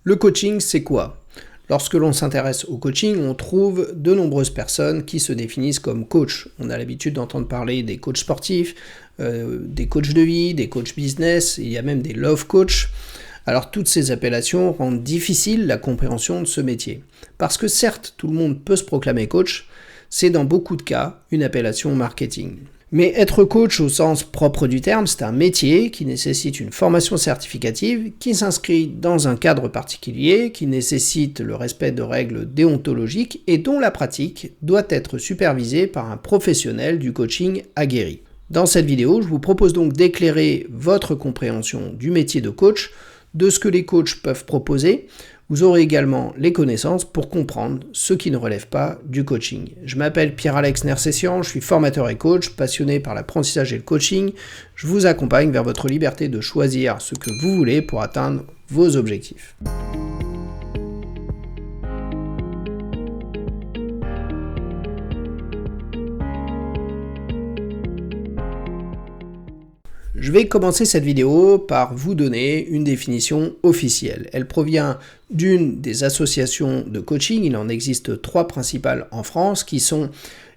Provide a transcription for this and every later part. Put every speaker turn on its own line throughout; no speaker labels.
Le coaching, c'est quoi ? Lorsque l'on s'intéresse au coaching, on trouve de nombreuses personnes qui se définissent comme coach. On a l'habitude d'entendre parler des coachs sportifs, des coachs de vie, des coachs business, il y a même des love coachs. Alors toutes ces appellations rendent difficile la compréhension de ce métier. Parce que certes, tout le monde peut se proclamer coach, c'est dans beaucoup de cas une appellation marketing. Mais être coach au sens propre du terme, c'est un métier qui nécessite une formation certificative, qui s'inscrit dans un cadre particulier, qui nécessite le respect de règles déontologiques et dont la pratique doit être supervisée par un professionnel du coaching aguerri. Dans cette vidéo, je vous propose donc d'éclairer votre compréhension du métier de coach, de ce que les coachs peuvent proposer. Vous aurez également les connaissances pour comprendre ce qui ne relève pas du coaching. Je m'appelle Pierre-Alex Nersessian, je suis formateur et coach, passionné par l'apprentissage et le coaching. Je vous accompagne vers votre liberté de choisir ce que vous voulez pour atteindre vos objectifs. Je vais commencer cette vidéo par vous donner une définition officielle. Elle provient d'une des associations de coaching, il en existe 3 principales en France, qui sont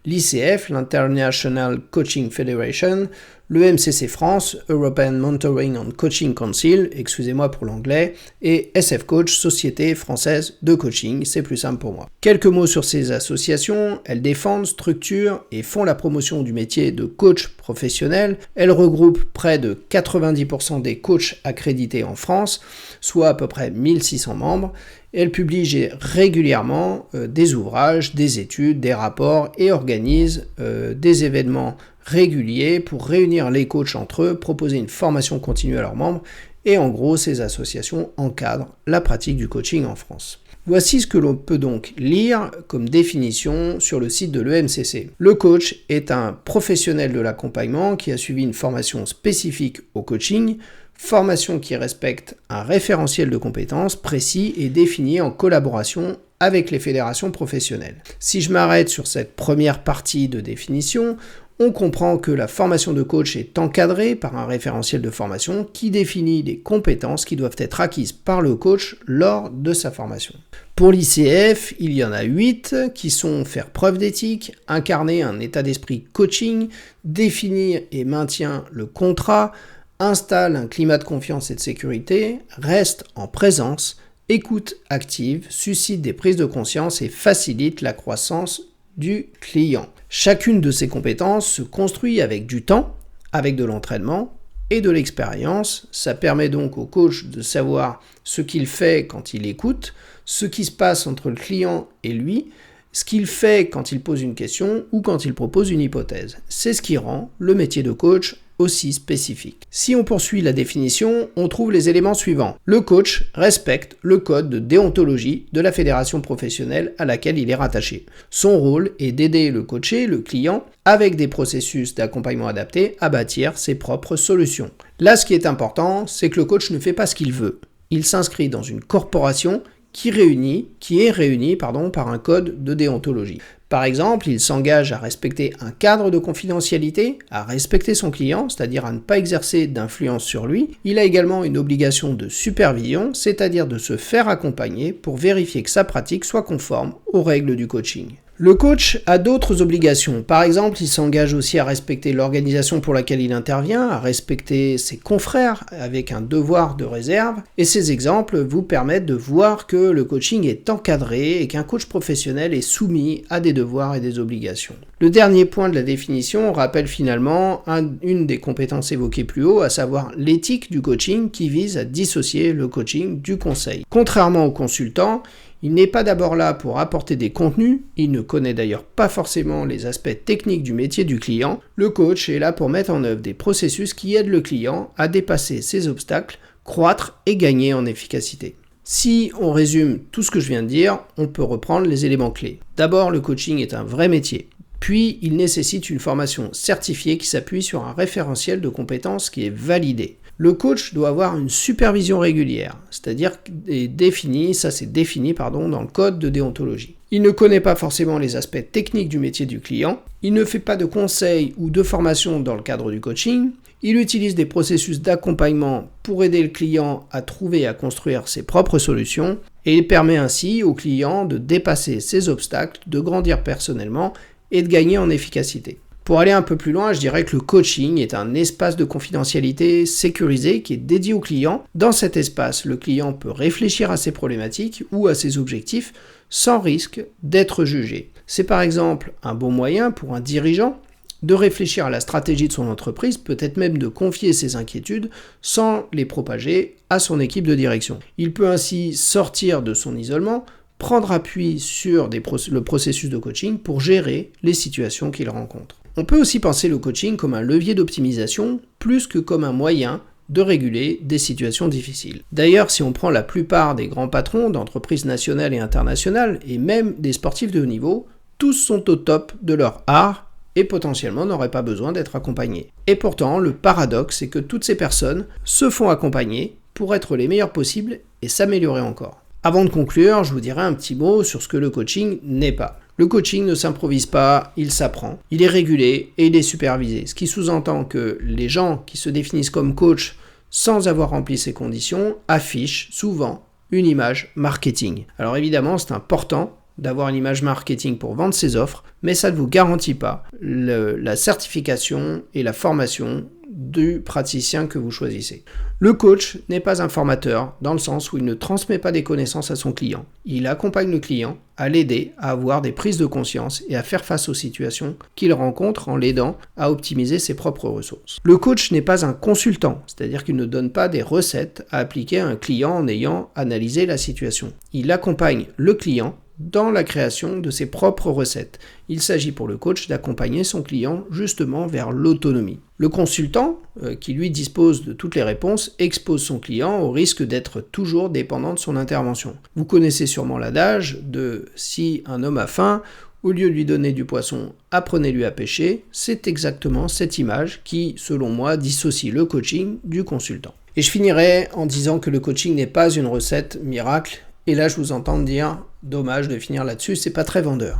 l'ICF, l'International Coaching Federation, le MCC France, European Mentoring and Coaching Council, excusez-moi pour l'anglais, et SF Coach, Société Française de Coaching, c'est plus simple pour moi. Quelques mots sur ces associations, elles défendent, structurent et font la promotion du métier de coach professionnel. Elles regroupent près de 90% des coachs accrédités en France, soit à peu près 1600 membres. Elle publie régulièrement des ouvrages, des études, des rapports et organise des événements réguliers pour réunir les coachs entre eux, proposer une formation continue à leurs membres et en gros, ces associations encadrent la pratique du coaching en France. Voici ce que l'on peut donc lire comme définition sur le site de l'EMCC. Le coach est un professionnel de l'accompagnement qui a suivi une formation spécifique au coaching, formation qui respecte un référentiel de compétences précis et défini en collaboration avec les fédérations professionnelles. Si je m'arrête sur cette première partie de définition, on comprend que la formation de coach est encadrée par un référentiel de formation qui définit les compétences qui doivent être acquises par le coach lors de sa formation. Pour l'ICF, il y en a 8 qui sont faire preuve d'éthique, incarner un état d'esprit coaching, définir et maintient le contrat, installe un climat de confiance et de sécurité, reste en présence, écoute active, suscite des prises de conscience et facilite la croissance du client. Chacune de ces compétences se construit avec du temps, avec de l'entraînement et de l'expérience. Ça permet donc au coach de savoir ce qu'il fait quand il écoute, ce qui se passe entre le client et lui, ce qu'il fait quand il pose une question ou quand il propose une hypothèse. C'est ce qui rend le métier de coach aussi spécifique. Si on poursuit la définition, on trouve les éléments suivants. Le coach respecte le code de déontologie de la fédération professionnelle à laquelle il est rattaché. Son rôle est d'aider le coaché, le client, avec des processus d'accompagnement adaptés à bâtir ses propres solutions. Là, ce qui est important, c'est que le coach ne fait pas ce qu'il veut. Il s'inscrit dans une corporation qui est réunie par un code de déontologie. Par exemple, il s'engage à respecter un cadre de confidentialité, à respecter son client, c'est-à-dire à ne pas exercer d'influence sur lui. Il a également une obligation de supervision, c'est-à-dire de se faire accompagner pour vérifier que sa pratique soit conforme aux règles du coaching. Le coach a d'autres obligations. Par exemple, il s'engage aussi à respecter l'organisation pour laquelle il intervient, à respecter ses confrères avec un devoir de réserve. Et ces exemples vous permettent de voir que le coaching est encadré et qu'un coach professionnel est soumis à des devoirs et des obligations. Le dernier point de la définition rappelle finalement une des compétences évoquées plus haut, à savoir l'éthique du coaching qui vise à dissocier le coaching du conseil. Contrairement aux consultants, il n'est pas d'abord là pour apporter des contenus, il ne connaît d'ailleurs pas forcément les aspects techniques du métier du client. Le coach est là pour mettre en œuvre des processus qui aident le client à dépasser ses obstacles, croître et gagner en efficacité. Si on résume tout ce que je viens de dire, on peut reprendre les éléments clés. D'abord, le coaching est un vrai métier. Puis, il nécessite une formation certifiée qui s'appuie sur un référentiel de compétences qui est validé. Le coach doit avoir une supervision régulière, c'est-à-dire défini dans le code de déontologie. Il ne connaît pas forcément les aspects techniques du métier du client, il ne fait pas de conseils ou de formation dans le cadre du coaching, Il utilise des processus d'accompagnement pour aider le client à trouver et à construire ses propres solutions et il permet ainsi au client de dépasser ses obstacles, de grandir personnellement et de gagner en efficacité. Pour aller un peu plus loin, je dirais que le coaching est un espace de confidentialité sécurisé qui est dédié au client. Dans cet espace, le client peut réfléchir à ses problématiques ou à ses objectifs sans risque d'être jugé. C'est par exemple un bon moyen pour un dirigeant de réfléchir à la stratégie de son entreprise, peut-être même de confier ses inquiétudes sans les propager à son équipe de direction. Il peut ainsi sortir de son isolement, prendre appui sur le processus de coaching pour gérer les situations qu'il rencontre. On peut aussi penser le coaching comme un levier d'optimisation plus que comme un moyen de réguler des situations difficiles. D'ailleurs, si on prend la plupart des grands patrons d'entreprises nationales et internationales, et même des sportifs de haut niveau, tous sont au top de leur art et potentiellement n'auraient pas besoin d'être accompagnés. Et pourtant, le paradoxe, c'est que toutes ces personnes se font accompagner pour être les meilleurs possibles et s'améliorer encore. Avant de conclure, je vous dirai un petit mot sur ce que le coaching n'est pas. Le coaching ne s'improvise pas, il s'apprend, il est régulé et il est supervisé, ce qui sous-entend que les gens qui se définissent comme coach sans avoir rempli ces conditions affichent souvent une image marketing. Alors évidemment, c'est important d'avoir une image marketing pour vendre ses offres, mais ça ne vous garantit pas la certification et la formation du praticien que vous choisissez. Le coach n'est pas un formateur dans le sens où il ne transmet pas des connaissances à son client. Il accompagne le client à l'aider à avoir des prises de conscience et à faire face aux situations qu'il rencontre en l'aidant à optimiser ses propres ressources. Le coach n'est pas un consultant, c'est-à-dire qu'il ne donne pas des recettes à appliquer à un client en ayant analysé la situation. Il accompagne le client dans la création de ses propres recettes. Il s'agit pour le coach d'accompagner son client justement vers l'autonomie. Le consultant, qui lui dispose de toutes les réponses, expose son client au risque d'être toujours dépendant de son intervention. Vous connaissez sûrement l'adage de « si un homme a faim, au lieu de lui donner du poisson, apprenez-lui à pêcher », c'est exactement cette image qui, selon moi, dissocie le coaching du consultant. Et je finirai en disant que le coaching n'est pas une recette miracle. Et là, je vous entends dire, dommage de finir là-dessus, c'est pas très vendeur.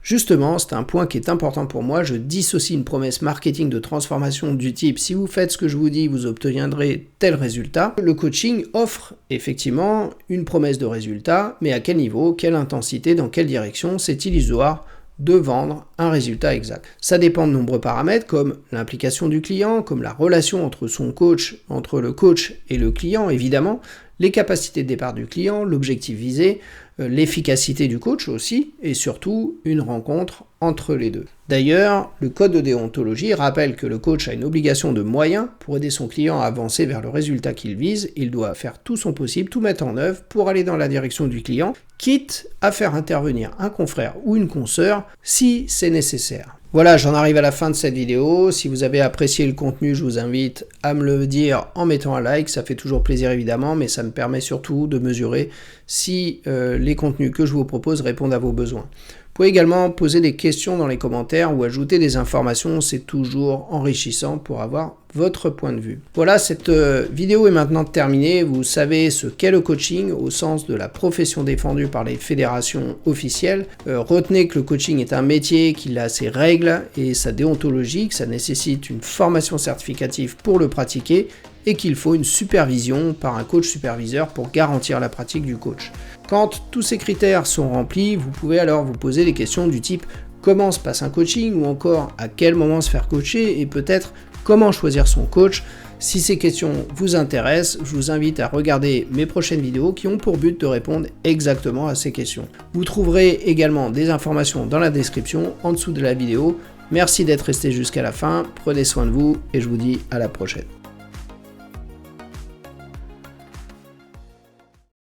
Justement, c'est un point qui est important pour moi, je dissocie une promesse marketing de transformation du type « si vous faites ce que je vous dis, vous obtiendrez tel résultat ». Le coaching offre effectivement une promesse de résultat, mais à quel niveau, quelle intensité, dans quelle direction, c'est illusoire de vendre un résultat exact. Ça dépend de nombreux paramètres comme l'implication du client, comme la relation entre le coach et le client évidemment, les capacités de départ du client, l'objectif visé, l'efficacité du coach aussi, et surtout une rencontre entre les deux. D'ailleurs, le code de déontologie rappelle que le coach a une obligation de moyens pour aider son client à avancer vers le résultat qu'il vise. Il doit faire tout son possible, tout mettre en œuvre pour aller dans la direction du client, quitte à faire intervenir un confrère ou une consoeur si c'est nécessaire. Voilà, j'en arrive à la fin de cette vidéo. Si vous avez apprécié le contenu, je vous invite à me le dire en mettant un like. Ça fait toujours plaisir évidemment, mais ça me permet surtout de mesurer si les contenus que je vous propose répondent à vos besoins. Vous pouvez également poser des questions dans les commentaires ou ajouter des informations, c'est toujours enrichissant pour avoir votre point de vue. Voilà, cette vidéo est maintenant terminée. Vous savez ce qu'est le coaching au sens de la profession défendue par les fédérations officielles. Retenez que le coaching est un métier, qu'il a ses règles et sa déontologie, que ça nécessite une formation certificative pour le pratiquer et qu'il faut une supervision par un coach superviseur pour garantir la pratique du coach. Quand tous ces critères sont remplis, vous pouvez alors vous poser des questions du type comment se passe un coaching ou encore à quel moment se faire coacher et peut-être comment choisir son coach. Si ces questions vous intéressent, je vous invite à regarder mes prochaines vidéos qui ont pour but de répondre exactement à ces questions. Vous trouverez également des informations dans la description en dessous de la vidéo. Merci d'être resté jusqu'à la fin, prenez soin de vous et je vous dis à la prochaine.